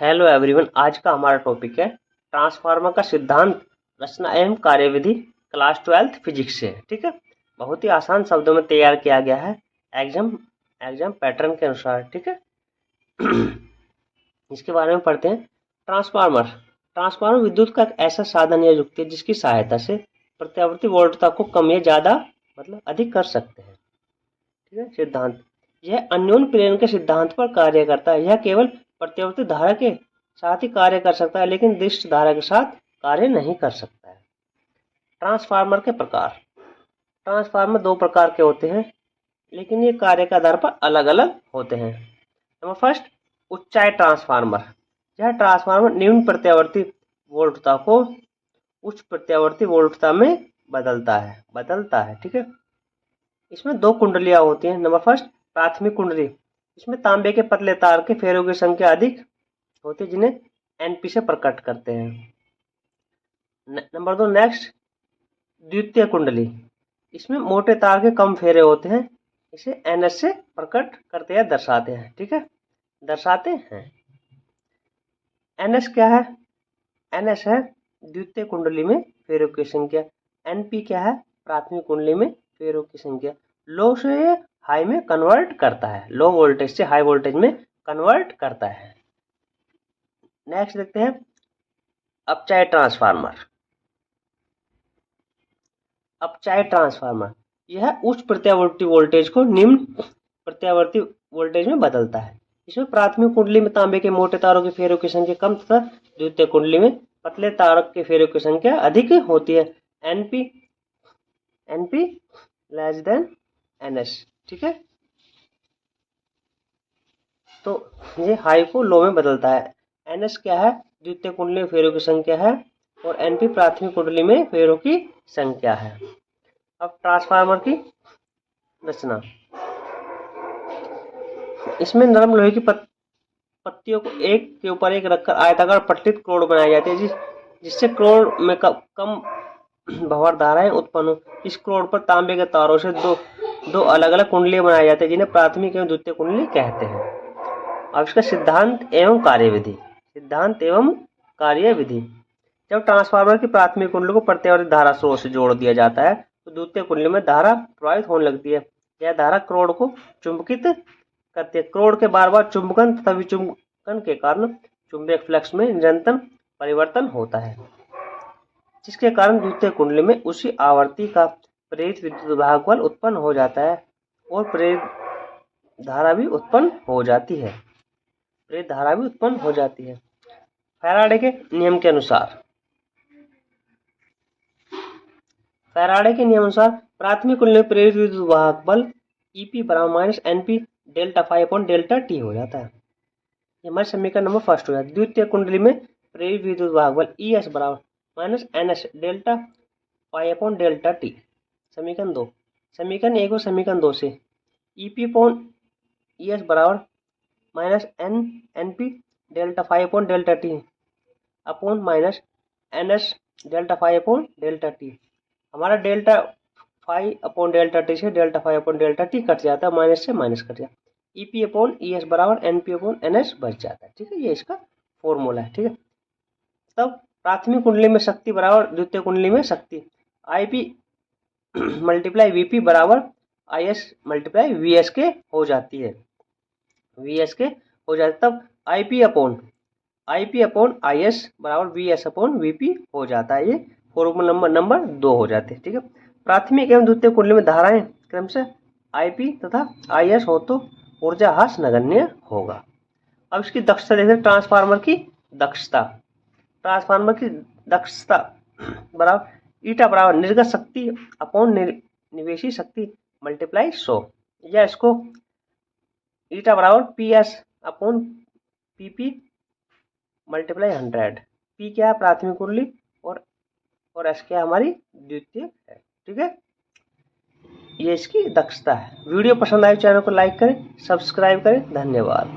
Hello everyone, आज का हमारा टॉपिक है ट्रांसफार्मर का सिद्धांत, रचना एवं कार्यविधि, क्लास 12 फिजिक्स से। ठीक है, बहुत ही आसान शब्दों में तैयार किया गया है एग्जाम एग्जाम पैटर्न के अनुसार। ठीक है, इसके बारे में पढ़ते हैं। ट्रांसफार्मर ट्रांसफार्मर विद्युत का एक ऐसा साधन या युक्ति है जिसकी सहायता से प्रत्यावर्ती वोल्टता को कम या ज्यादा मतलब अधिक कर सकते हैं। ठीक है, सिद्धांत यह अन्योन प्रेरण के सिद्धांत पर कार्य करता है। यह केवल प्रत्यावर्ती धारा के साथ ही कार्य कर सकता है, लेकिन दिष्ट धारा के साथ कार्य नहीं कर सकता है। ट्रांसफार्मर के प्रकार। ट्रांसफार्मर दो प्रकार के होते हैं, लेकिन ये कार्य के आधार पर अलग अलग होते हैं। नंबर फर्स्ट, उच्चाई ट्रांसफार्मर। यह ट्रांसफार्मर निम्न प्रत्यावर्ती वोल्टता को उच्च प्रत्यावर्ती वोल्टता में बदलता है। ठीक है, इसमें दो कुंडलियां होती हैं। नंबर फर्स्ट, प्राथमिक कुंडली। इसमें तांबे के पतले तार के फेरों की संख्या अधिक होती है, जिन्हें एनपी से प्रकट करते हैं। नंबर दो, नेक्स्ट, द्वितीय कुंडली। इसमें मोटे तार के कम फेरे होते हैं, इसे एनएस से प्रकट करते हैं, दर्शाते हैं। ठीक है, दर्शाते हैं। एनएस क्या है? एनएस है द्वितीय कुंडली में फेरों की संख्या। एनपी क्या है? प्राथमिक कुंडली में फेरों की संख्या। लो से हाई में कन्वर्ट करता है, लो वोल्टेज से हाई वोल्टेज में कन्वर्ट करता है। नेक्स्ट देखते हैं अपचाई ट्रांसफार्मर। अपचाई ट्रांसफार्मर यह उच्च प्रत्यावर्ती वोल्टेज को निम्न प्रत्यावर्ती वोल्टेज में बदलता है। इसमें प्राथमिक कुंडली में तांबे के मोटे तारों के फेरों की संख्या कम तथा द्वितीय कुंडली में पतले तारों के फेरों की संख्या अधिक होती है। NP less than NS. ठीक है, तो ये हाई को लो में बदलता है। एनएस क्या है? द्वितीय कुंडली में फेरों की संख्या है, और एनपी प्राथमिक कुंडली में फेरों की संख्या है। अब ट्रांसफार्मर की रचना। इसमें नरम लोहे की पत्तियों को एक के ऊपर एक रखकर आयताकार पट्टित क्रोड बनाई जाती है, जिससे क्रोड में कम भंवर धाराएं उत्पन्न हो। इस क्रोड पर तांबे के तारों से दो अलग अलग कुंडलियां बनाई जाती है, जिन्हें प्राथमिक एवं द्वितीय कुंडली कहते हैं। अब इसका सिद्धांत एवं कार्यविधि। जब ट्रांसफार्मर की प्राथमिक कुंडली को प्रत्यावर्ती धारा स्रोत से जोड़ दिया जाता है, तो द्वितीय कुंडली में धारा प्रवाहित होने लगती है। यह धारा क्रोड को चुंबकित करती है। क्रोड के बार बार चुंबकन तथा विचुंबकन के कारण चुंबकीय फ्लक्स में निरंतर परिवर्तन होता है, जिसके कारण द्वितीय कुंडली में उसी आवृत्ति का प्रेरित विद्युत भागबल उत्पन्न हो जाता है, और प्रेरित धारा भी उत्पन्न हो जाती है। फैराडे के नियम के अनुसार प्राथमिक कुंडली में प्रेरित विद्युत वाहक बल EP बराबर minus NP delta phi upon delta t हो जाता है। ये हमारे समीकरण नंबर फर्स्ट हो जाता है। द्वितीय कुंडली में प्रेरित विद्युत वाहक बल ES बराबर minus NS delta phi upon delta T. समीकरण 2। समीकरण 1 और समीकरण 2 से EP अपॉन ES बराबर minus NP delta phi upon delta T upon minus NS delta phi upon delta T. हमारा delta phi upon delta T से delta phi upon delta T cut जाता है, माइनस से माइनस कट जाता है। EP upon ES बराबर NP upon NS बच जाता है। ठीक है, ये इसका फॉर्मूला है। ठीक है, तब प्राथमिक कुंडली में शक्ति बराबर द्वितीय कुंडली में शक्ति IP मल्टीप्लाई VP बराबर IS मल्टीप्लाई VS के हो जाती है। तब IP अपॉन IS बराबर VS अपॉन VP हो जाता है। ये फॉर्मूला नंबर 2 हो जाते हैं। ठीक है, प्राथमिक एवं द्वितीय कुंडली में धाराएं क्रमशः IP तथा IS हो तो ऊर्जा ह्रास नगण्य होगा। अब इसकी दक्षता देखते हैं। ट्रांसफार्मर की दक्षता बराबर ईटा बराबर निर्गत शक्ति अपॉन निवेशी शक्ति मल्टीप्लाई 100, या इसको ईटा बराबर PS upon PP multiply 100। P क्या है? प्राथमिक कुंडली, और S क्या हमारी द्वितीय है। ठीक है, ये इसकी दक्षता है। वीडियो पसंद आए चैनल को लाइक करें, सब्सक्राइब करें। धन्यवाद।